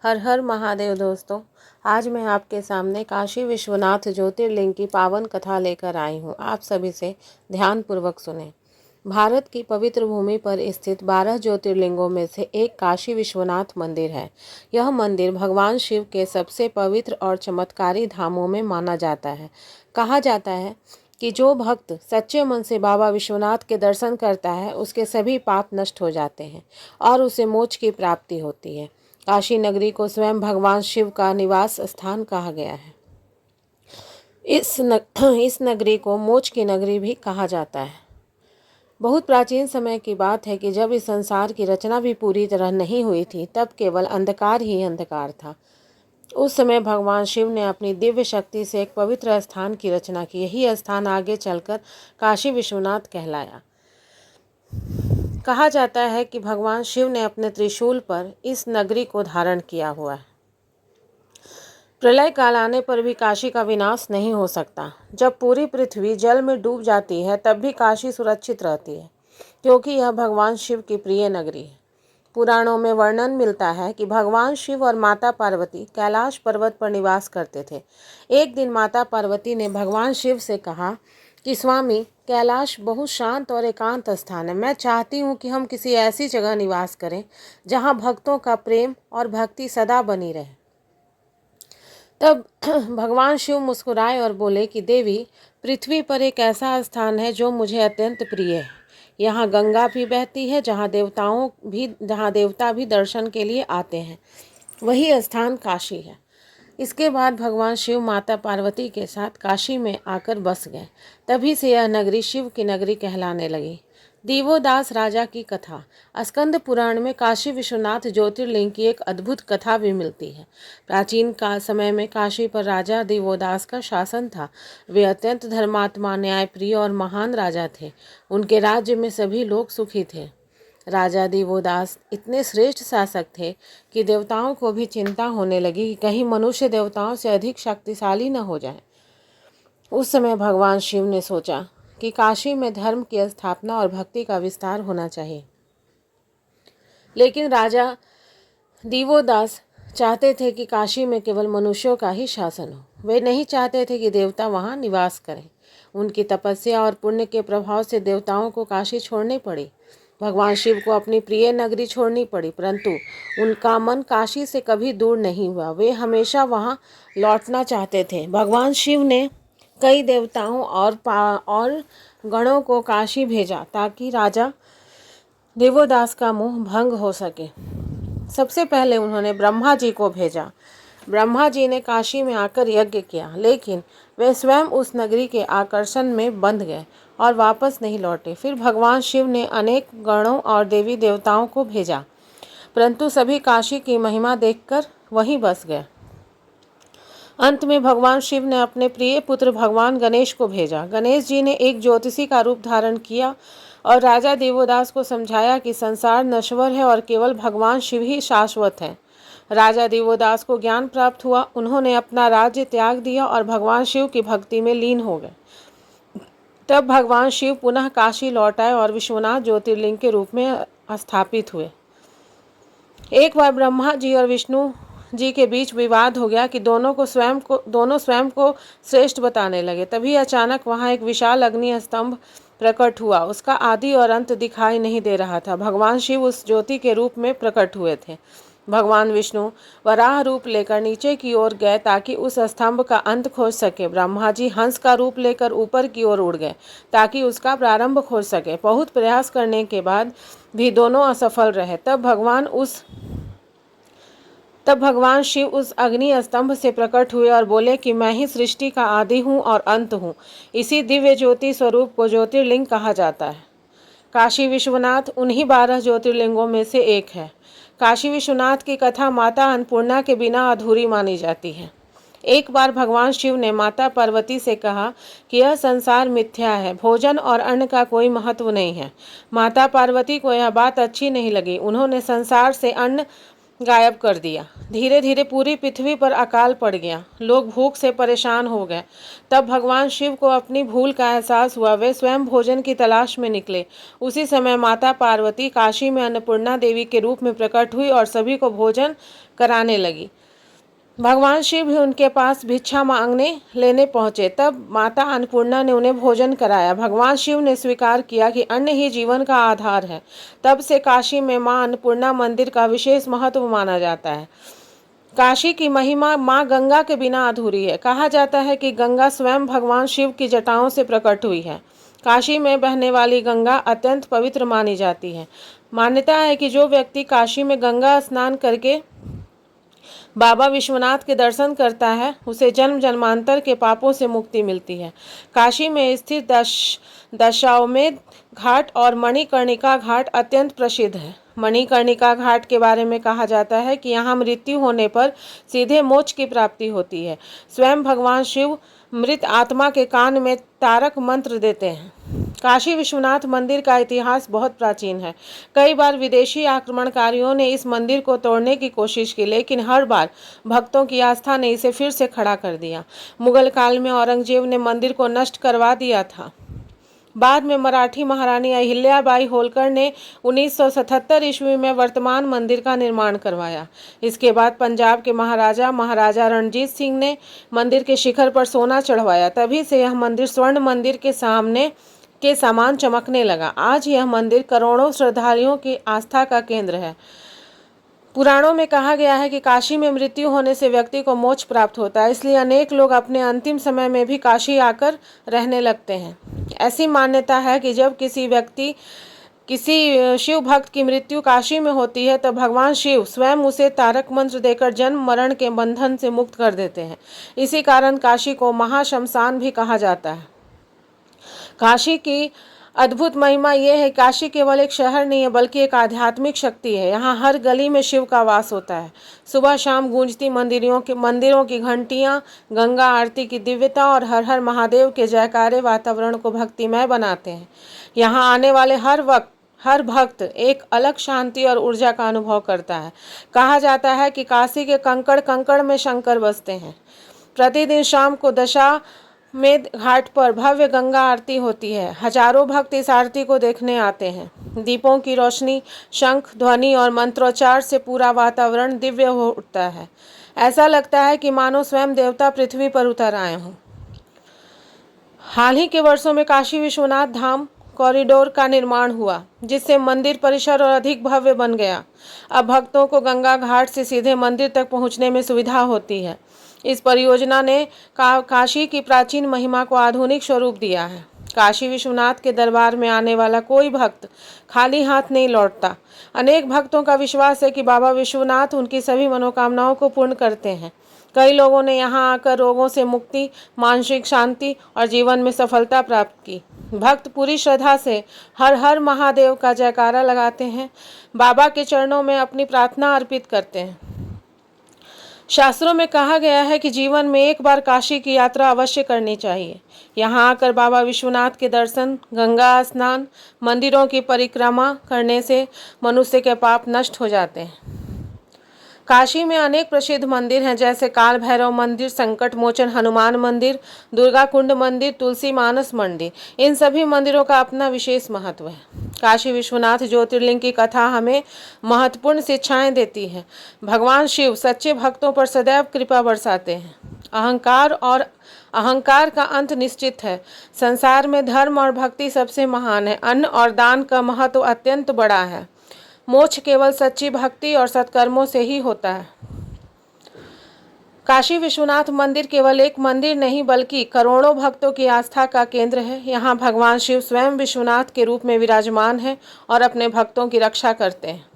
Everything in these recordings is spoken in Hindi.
हर हर महादेव दोस्तों। आज मैं आपके सामने काशी विश्वनाथ ज्योतिर्लिंग की पावन कथा लेकर आई हूँ। आप सभी से ध्यानपूर्वक सुने। भारत की पवित्र भूमि पर स्थित 12 ज्योतिर्लिंगों में से एक काशी विश्वनाथ मंदिर है। यह मंदिर भगवान शिव के सबसे पवित्र और चमत्कारी धामों में माना जाता है। कहा जाता है कि जो भक्त सच्चे मन से बाबा विश्वनाथ के दर्शन करता है उसके सभी पाप नष्ट हो जाते हैं और उसे मोक्ष की प्राप्ति होती है। काशी नगरी को स्वयं भगवान शिव का निवास स्थान कहा गया है। इस नगरी को मोक्ष की नगरी भी कहा जाता है। बहुत प्राचीन समय की बात है कि जब इस संसार की रचना भी पूरी तरह नहीं हुई थी, तब केवल अंधकार ही अंधकार था। उस समय भगवान शिव ने अपनी दिव्य शक्ति से एक पवित्र स्थान की रचना की। यही स्थान आगे चलकर काशी विश्वनाथ कहलाया। कहा जाता है कि भगवान शिव ने अपने त्रिशूल पर इस नगरी को धारण किया हुआ है। प्रलय काल आने पर भी काशी का विनाश नहीं हो सकता। जब पूरी पृथ्वी जल में डूब जाती है तब भी काशी सुरक्षित रहती है, क्योंकि यह भगवान शिव की प्रिय नगरी है। पुराणों में वर्णन मिलता है कि भगवान शिव और माता पार्वती कैलाश पर्वत पर निवास करते थे। एक दिन माता पार्वती ने भगवान शिव से कहा कि स्वामी, कैलाश बहुत शांत और एकांत स्थान है। मैं चाहती हूँ कि हम किसी ऐसी जगह निवास करें जहाँ भक्तों का प्रेम और भक्ति सदा बनी रहे। तब भगवान शिव मुस्कुराए और बोले कि देवी, पृथ्वी पर एक ऐसा स्थान है जो मुझे अत्यंत प्रिय है। यहाँ गंगा भी बहती है, जहाँ देवता भी दर्शन के लिए आते हैं। वही स्थान काशी है। इसके बाद भगवान शिव माता पार्वती के साथ काशी में आकर बस गए। तभी से यह नगरी शिव की नगरी कहलाने लगी। दिवोदास राजा की कथा। स्कंद पुराण में काशी विश्वनाथ ज्योतिर्लिंग की एक अद्भुत कथा भी मिलती है। प्राचीन काल समय में काशी पर राजा दिवोदास का शासन था। वे अत्यंत धर्मात्मा, न्यायप्रिय और महान राजा थे। उनके राज्य में सभी लोग सुखी थे। राजा दिवोदास इतने श्रेष्ठ शासक थे कि देवताओं को भी चिंता होने लगी कि कहीं मनुष्य देवताओं से अधिक शक्तिशाली न हो जाए। उस समय भगवान शिव ने सोचा कि काशी में धर्म की स्थापना और भक्ति का विस्तार होना चाहिए। लेकिन राजा दिवोदास चाहते थे कि काशी में केवल मनुष्यों का ही शासन हो। वे नहीं चाहते थे कि देवता वहां निवास करें। उनकी तपस्या और पुण्य के प्रभाव से देवताओं को काशी छोड़नी पड़ी। भगवान शिव को अपनी प्रिय नगरी छोड़नी पड़ी, परंतु उनका मन काशी से कभी दूर नहीं हुआ। वे हमेशा वहां लौटना चाहते थे। भगवान शिव ने कई देवताओं और गणों को काशी भेजा ताकि राजा दिवोदास का मोह भंग हो सके। सबसे पहले उन्होंने ब्रह्मा जी को भेजा। ब्रह्मा जी ने काशी में आकर यज्ञ किया, लेकिन वे स्वयं उस नगरी के आकर्षण में बंध गए और वापस नहीं लौटे। फिर भगवान शिव ने अनेक गणों और देवी देवताओं को भेजा, परंतु सभी काशी की महिमा देखकर वहीं बस गए। अंत में भगवान शिव ने अपने प्रिय पुत्र भगवान गणेश को भेजा। गणेश जी ने एक ज्योतिषी का रूप धारण किया और राजा देवोदास को समझाया कि संसार नश्वर है और केवल भगवान शिव ही शाश्वत है। राजा दिवोदास को ज्ञान प्राप्त हुआ। उन्होंने अपना राज्य त्याग दिया और भगवान शिव की भक्ति में लीन हो गए। तब भगवान शिव पुनः काशी लौट आए और विश्वनाथ ज्योतिर्लिंग के रूप में स्थापित हुए। एक बार ब्रह्मा जी और विष्णु जी के बीच विवाद हो गया कि दोनों स्वयं को श्रेष्ठ बताने लगे। तभी अचानक वहां एक विशाल अग्नि स्तंभ प्रकट हुआ। उसका आदि और अंत दिखाई नहीं दे रहा था। भगवान शिव उस ज्योति के रूप में प्रकट हुए थे। भगवान विष्णु वराह रूप लेकर नीचे की ओर गए ताकि उस स्तंभ का अंत खोज सके। ब्रह्मा जी हंस का रूप लेकर ऊपर की ओर उड़ गए ताकि उसका प्रारंभ खोज सके। बहुत प्रयास करने के बाद भी दोनों असफल रहे। तब भगवान शिव उस अग्नि स्तंभ से प्रकट हुए और बोले कि मैं ही सृष्टि का आदि हूँ और अंत हूँ। इसी दिव्य ज्योति स्वरूप को ज्योतिर्लिंग कहा जाता है। काशी विश्वनाथ उन्हीं 12 ज्योतिर्लिंगों में से एक है। काशी विश्वनाथ की कथा माता अन्नपूर्णा के बिना अधूरी मानी जाती है। एक बार भगवान शिव ने माता पार्वती से कहा कि यह संसार मिथ्या है, भोजन और अन्न का कोई महत्व नहीं है। माता पार्वती को यह बात अच्छी नहीं लगी। उन्होंने संसार से अन्न गायब कर दिया। धीरे धीरे पूरी पृथ्वी पर अकाल पड़ गया। लोग भूख से परेशान हो गए। तब भगवान शिव को अपनी भूल का एहसास हुआ। वे स्वयं भोजन की तलाश में निकले। उसी समय माता पार्वती काशी में अन्नपूर्णा देवी के रूप में प्रकट हुई और सभी को भोजन कराने लगी। भगवान शिव भी उनके पास भिक्षा मांगने लेने पहुँचे। तब माता अन्नपूर्णा ने उन्हें भोजन कराया। भगवान शिव ने स्वीकार किया कि अन्न ही जीवन का आधार है। तब से काशी में माँ अन्नपूर्णा मंदिर का विशेष महत्व माना जाता है। काशी की महिमा माँ गंगा के बिना अधूरी है। कहा जाता है कि गंगा स्वयं भगवान शिव की जटाओं से प्रकट हुई है। काशी में बहने वाली गंगा अत्यंत पवित्र मानी जाती है। मान्यता है कि जो व्यक्ति काशी में गंगा स्नान करके बाबा विश्वनाथ के दर्शन करता है, उसे जन्म जन्मांतर के पापों से मुक्ति मिलती है। काशी में स्थित दशाश्वमेध घाट और मणिकर्णिका घाट अत्यंत प्रसिद्ध है। मणिकर्णिका घाट के बारे में कहा जाता है कि यहाँ मृत्यु होने पर सीधे मोक्ष की प्राप्ति होती है। स्वयं भगवान शिव मृत आत्मा के कान में तारक मंत्र देते हैं। काशी विश्वनाथ मंदिर का इतिहास बहुत प्राचीन है। कई बार विदेशी आक्रमणकारियों ने इस मंदिर को तोड़ने की कोशिश की, लेकिन हर बार भक्तों की आस्था ने इसे फिर से खड़ा कर दिया। मुगल काल में औरंगजेब ने मंदिर को नष्ट करवा दिया था। बाद में मराठी महारानी अहिल्याबाई होलकर ने 1977 ईस्वी में वर्तमान मंदिर का निर्माण करवाया। इसके बाद पंजाब के महाराजा रणजीत सिंह ने मंदिर के शिखर पर सोना चढ़वाया। तभी से यह मंदिर स्वर्ण मंदिर के समान चमकने लगा। आज यह मंदिर करोड़ों श्रद्धालुओं की आस्था का केंद्र है। पुराणों में कहा गया है कि काशी में मृत्यु होने से व्यक्ति को मोक्ष प्राप्त होता है, इसलिए अनेक लोग अपने अंतिम समय में भी काशी आकर रहने लगते हैं। ऐसी मान्यता है कि जब किसी शिव भक्त की मृत्यु काशी में होती है तो भगवान शिव स्वयं उसे तारक मंत्र देकर जन्म मरण के बंधन से मुक्त कर देते हैं। इसी कारण काशी को महाश्मशान भी कहा जाता है। काशी की अद्भुत महिमा यह है, काशी केवल एक शहर नहीं है बल्कि एक आध्यात्मिक शक्ति है। यहाँ हर गली में शिव का वास होता है। सुबह शाम गूंजती मंदिरों की घंटियाँ, गंगा आरती की दिव्यता और हर हर महादेव के जयकारे वातावरण को भक्तिमय बनाते हैं। यहाँ आने वाले हर भक्त एक अलग शांति और ऊर्जा का अनुभव करता है। कहा जाता है कि काशी के कंकड़ कंकड़ में शंकर बसते हैं। प्रतिदिन शाम को दशाश्वमेध घाट पर भव्य गंगा आरती होती है। हजारों भक्त इस आरती को देखने आते हैं। दीपों की रोशनी, शंख ध्वनि और मंत्रोच्चार से पूरा वातावरण दिव्य हो उठता है। ऐसा लगता है कि मानो स्वयं देवता पृथ्वी पर उतर आए हों। हाल ही के वर्षों में काशी विश्वनाथ धाम कॉरिडोर का निर्माण हुआ, जिससे मंदिर परिसर और अधिक भव्य बन गया। अब भक्तों को गंगा घाट से सीधे मंदिर तक पहुंचने में सुविधा होती है। इस परियोजना ने काशी की प्राचीन महिमा को आधुनिक स्वरूप दिया है। काशी विश्वनाथ के दरबार में आने वाला कोई भक्त खाली हाथ नहीं लौटता। अनेक भक्तों का विश्वास है कि बाबा विश्वनाथ उनकी सभी मनोकामनाओं को पूर्ण करते हैं। कई लोगों ने यहाँ आकर रोगों से मुक्ति, मानसिक शांति और जीवन में सफलता प्राप्त की। भक्त पूरी श्रद्धा से हर हर महादेव का जयकारा लगाते हैं, बाबा के चरणों में अपनी प्रार्थना अर्पित करते हैं। शास्त्रों में कहा गया है कि जीवन में एक बार काशी की यात्रा अवश्य करनी चाहिए। यहाँ आकर बाबा विश्वनाथ के दर्शन, गंगा स्नान, मंदिरों की परिक्रमा करने से मनुष्य के पाप नष्ट हो जाते हैं। काशी में अनेक प्रसिद्ध मंदिर हैं, जैसे काल भैरव मंदिर, संकट मोचन हनुमान मंदिर, दुर्गा कुंड मंदिर, तुलसी मानस मंदिर। इन सभी मंदिरों का अपना विशेष महत्व है। काशी विश्वनाथ ज्योतिर्लिंग की कथा हमें महत्वपूर्ण शिक्षाएं देती है। भगवान शिव सच्चे भक्तों पर सदैव कृपा बरसाते हैं। अहंकार का अंत निश्चित है। संसार में धर्म और भक्ति सबसे महान है। अन्न और दान का महत्व अत्यंत बड़ा है। मोक्ष केवल सच्ची भक्ति और सत्कर्मों से ही होता है। काशी विश्वनाथ मंदिर केवल एक मंदिर नहीं बल्कि करोड़ों भक्तों की आस्था का केंद्र है। यहाँ भगवान शिव स्वयं विश्वनाथ के रूप में विराजमान है और अपने भक्तों की रक्षा करते हैं।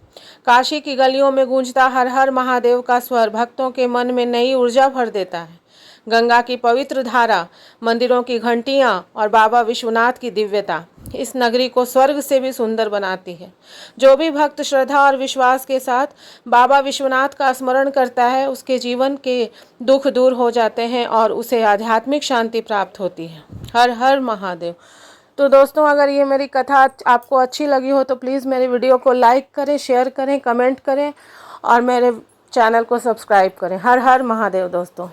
काशी की गलियों में गूंजता हर हर महादेव का स्वर भक्तों के मन में नई ऊर्जा भर देता है। गंगा की पवित्र धारा, मंदिरों की घंटियाँ और बाबा विश्वनाथ की दिव्यता इस नगरी को स्वर्ग से भी सुंदर बनाती है। जो भी भक्त श्रद्धा और विश्वास के साथ बाबा विश्वनाथ का स्मरण करता है, उसके जीवन के दुख दूर हो जाते हैं और उसे आध्यात्मिक शांति प्राप्त होती है। हर हर महादेव। तो दोस्तों, अगर ये मेरी कथा आपको अच्छी लगी हो तो प्लीज़ मेरे वीडियो को लाइक करें, शेयर करें, कमेंट करें और मेरे चैनल को सब्सक्राइब करें। हर हर महादेव दोस्तों।